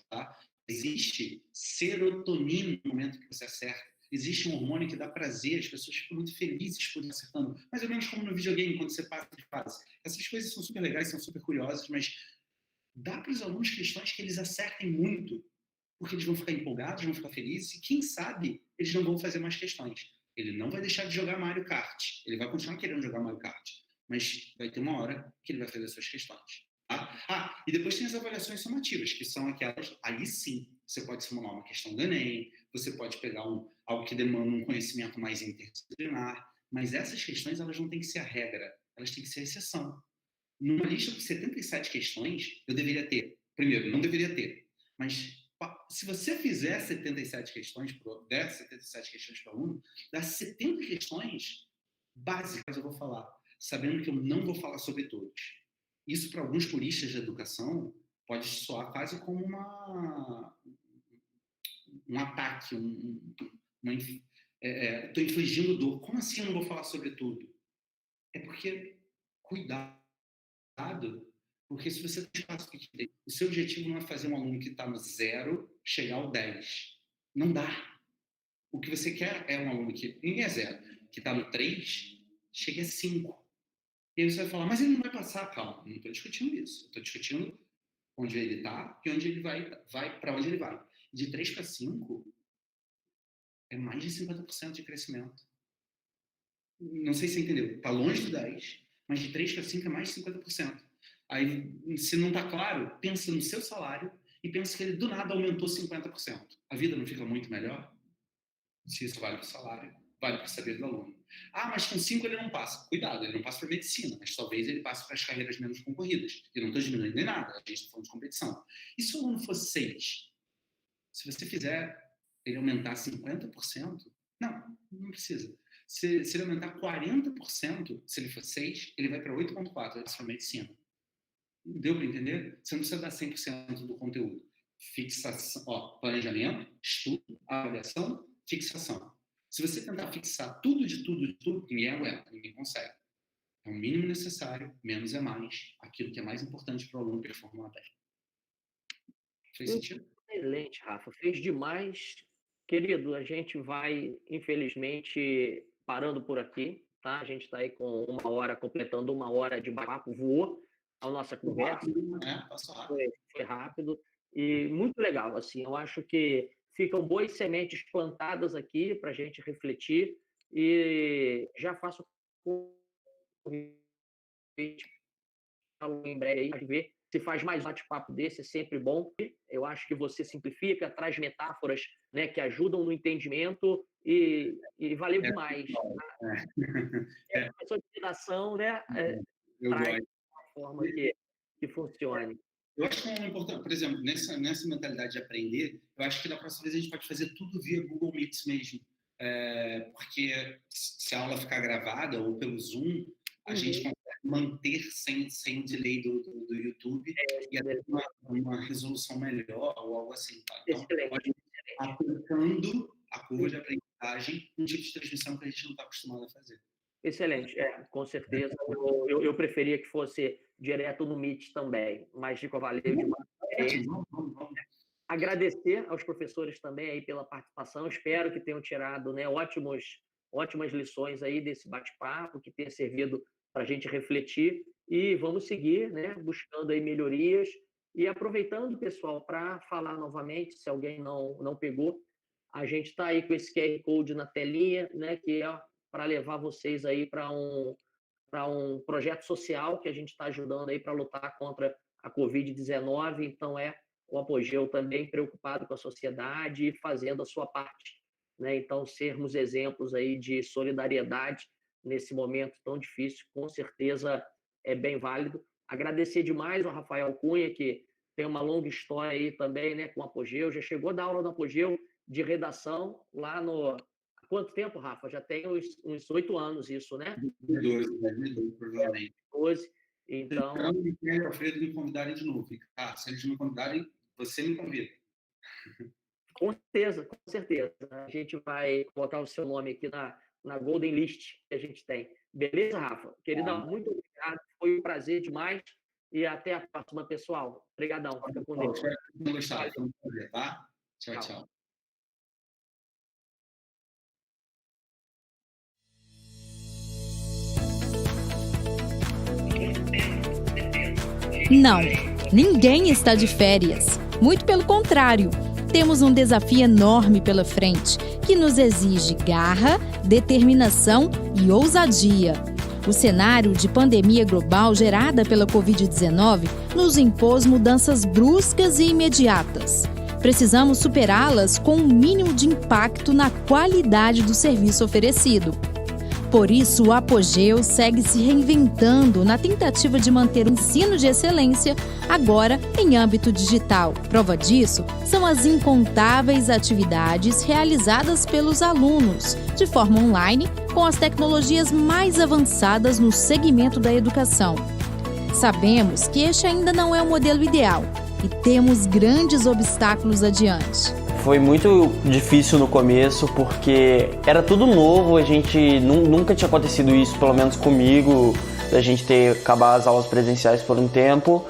tá? Existe serotonina no momento que você acerta. Existe um hormônio que dá prazer, as pessoas ficam muito felizes por acertando. Mais ou menos como no videogame, quando você passa de fase. Essas coisas são super legais, são super curiosas, mas dá para os alunos questões que eles acertem muito, porque eles vão ficar empolgados, vão ficar felizes, e quem sabe eles não vão fazer mais questões. Ele não vai deixar de jogar Mario Kart, ele vai continuar querendo jogar Mario Kart, mas vai ter uma hora que ele vai fazer suas questões. Tá? E depois tem as avaliações somativas, que são aquelas, aí sim, você pode simular uma questão do Enem, você pode pegar algo que demanda um conhecimento mais interdisciplinar, mas essas questões elas não têm que ser a regra, elas têm que ser a exceção. Numa lista de 77 questões, eu deveria ter, primeiro, não deveria ter, mas se você fizer 77 questões, der 77 questões para aluno, das 70 questões básicas eu vou falar, sabendo que eu não vou falar sobre todos. Isso, para alguns puristas de educação, pode soar quase como um ataque, estou infligindo dor. Como assim eu não vou falar sobre tudo? É porque, cuidado, porque se você tem espaço pequeno, o seu objetivo não é fazer um aluno que está no 0 chegar ao 10. Não dá. O que você quer é um aluno que ninguém é 0, que está no 3, chegue a 5. E aí você vai falar, mas ele não vai passar, calma. Não estou discutindo isso. Estou discutindo onde ele está e onde ele vai para onde ele vai. De 3 para 5 é mais de 50% de crescimento. Não sei se você entendeu. Está longe do 10, mas de 3 para 5 é mais de 50%. Aí, se não está claro, pensa no seu salário e pensa que ele do nada aumentou 50%. A vida não fica muito melhor? Se isso vale para o salário, vale para o saber do aluno. Ah, mas com 5 ele não passa. Cuidado, ele não passa para medicina, mas talvez ele passe para as carreiras menos concorridas. Eu não estou diminuindo nem nada, a gente está falando de competição. E se o aluno for 6? Se você fizer ele aumentar 50%, não precisa. Se ele aumentar 40%, se ele for 6, ele vai para 8,4, vai para medicina. Deu para entender? Você não precisa dar 100% do conteúdo. Fixação, planejamento, estudo, avaliação, fixação. Se você tentar fixar tudo de tudo, ninguém aguenta, ninguém consegue. É o mínimo necessário, menos é mais, aquilo que é mais importante para o aluno performar bem. Fez sentido? Excelente, Rafa. Fez demais. Querido, a gente vai, infelizmente, parando por aqui, tá? A gente está aí com completando 1 hora de bate-papo, voou a nossa conversa. Passou rápido. Foi rápido e muito legal, assim. Eu acho que ficam boas sementes plantadas aqui para a gente refletir e já faço o convite em breve aí, a ver se faz mais bate-papo desse, é sempre bom. Eu acho que você simplifica, traz metáforas, né, que ajudam no entendimento e valeu demais. Professor de redação, né, traz de uma forma que funcione. Eu acho que é importante, por exemplo, nessa mentalidade de aprender, eu acho que da próxima vez a gente pode fazer tudo via Google Meets mesmo. Porque se a aula ficar gravada ou pelo Zoom, a gente consegue manter sem o delay do YouTube e até uma resolução melhor ou algo assim. Tá? Então, pode ir aplicando a curva de aprendizagem um tipo de transmissão que a gente não está acostumado a fazer. Excelente, com certeza. Eu preferia que fosse direto no Meet também, mas Chico, valeu demais. Agradecer aos professores também aí pela participação. Espero que tenham tirado, né, ótimas lições aí desse bate-papo, que tenha servido para a gente refletir. E vamos seguir, né, buscando aí melhorias e aproveitando, pessoal, para falar novamente, se alguém não pegou, a gente está aí com esse QR Code na telinha, né, que é para levar vocês aí para um projeto social que a gente está ajudando aí para lutar contra a Covid-19. Então, o Apogeu também preocupado com a sociedade e fazendo a sua parte, né? Então, sermos exemplos aí de solidariedade nesse momento tão difícil, com certeza é bem válido. Agradecer demais ao Rafael Cunha, que tem uma longa história aí também, né, com o Apogeu, já chegou a dar aula no Apogeu de redação lá no... Há quanto tempo, Rafa? Já tem uns 8 anos isso, né? 2012, provavelmente. 12. Então, eu Alfredo me convidarem de novo. Se eles me convidarem, você me convida. Com certeza. A gente vai colocar o seu nome aqui na Golden List que a gente tem. Beleza, Rafa? Querida, muito obrigado. Foi um prazer demais. E até a próxima, pessoal. Obrigadão. Fica com Deus. Gostado. Foi um prazer, tá? Tchau. Não, ninguém está de férias. Muito pelo contrário, temos um desafio enorme pela frente, que nos exige garra, determinação e ousadia. O cenário de pandemia global gerada pela Covid-19 nos impôs mudanças bruscas e imediatas. Precisamos superá-las com um mínimo de impacto na qualidade do serviço oferecido. Por isso, o Apogeu segue se reinventando na tentativa de manter o ensino de excelência, agora em âmbito digital. Prova disso são as incontáveis atividades realizadas pelos alunos, de forma online, com as tecnologias mais avançadas no segmento da educação. Sabemos que este ainda não é o modelo ideal e temos grandes obstáculos adiante. Foi muito difícil no começo porque era tudo novo, a gente nunca tinha acontecido isso, pelo menos comigo, a gente ter acabado as aulas presenciais por um tempo.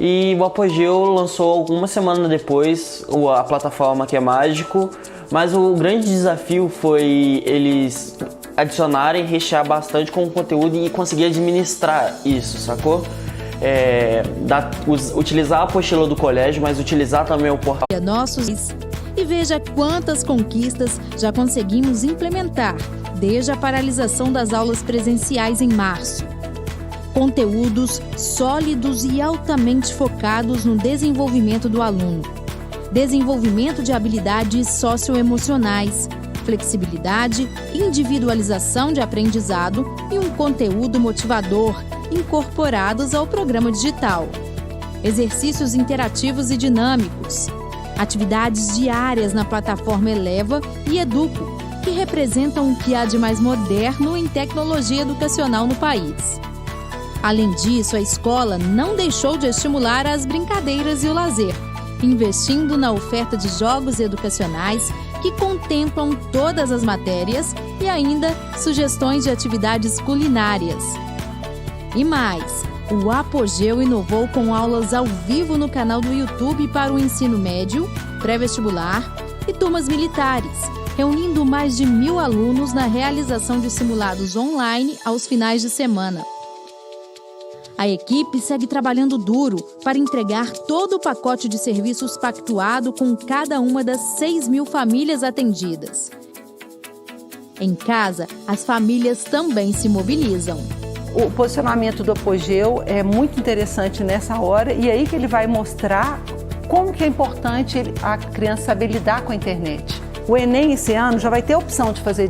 E o Apogeu lançou algumas semanas depois a plataforma que é Mágico, mas o grande desafio foi eles adicionarem, rechear bastante com o conteúdo e conseguir administrar isso, sacou? utilizar a apostila do colégio, mas utilizar também o portal. E veja quantas conquistas já conseguimos implementar desde a paralisação das aulas presenciais em março. Conteúdos sólidos e altamente focados no desenvolvimento do aluno. Desenvolvimento de habilidades socioemocionais, flexibilidade, individualização de aprendizado e um conteúdo motivador incorporados ao programa digital. Exercícios interativos e dinâmicos. Atividades diárias na plataforma Eleva e Educo, que representam o que há de mais moderno em tecnologia educacional no país. Além disso, a escola não deixou de estimular as brincadeiras e o lazer, investindo na oferta de jogos educacionais que contemplam todas as matérias e ainda sugestões de atividades culinárias. E mais, o Apogeu inovou com aulas ao vivo no canal do YouTube para o ensino médio, pré-vestibular e turmas militares, reunindo mais de 1.000 alunos na realização de simulados online aos finais de semana. A equipe segue trabalhando duro para entregar todo o pacote de serviços pactuado com cada uma das 6.000 famílias atendidas. Em casa, as famílias também se mobilizam. O posicionamento do Apogeu é muito interessante nessa hora e aí que ele vai mostrar como que é importante a criança saber lidar com a internet. O Enem esse ano já vai ter a opção de fazer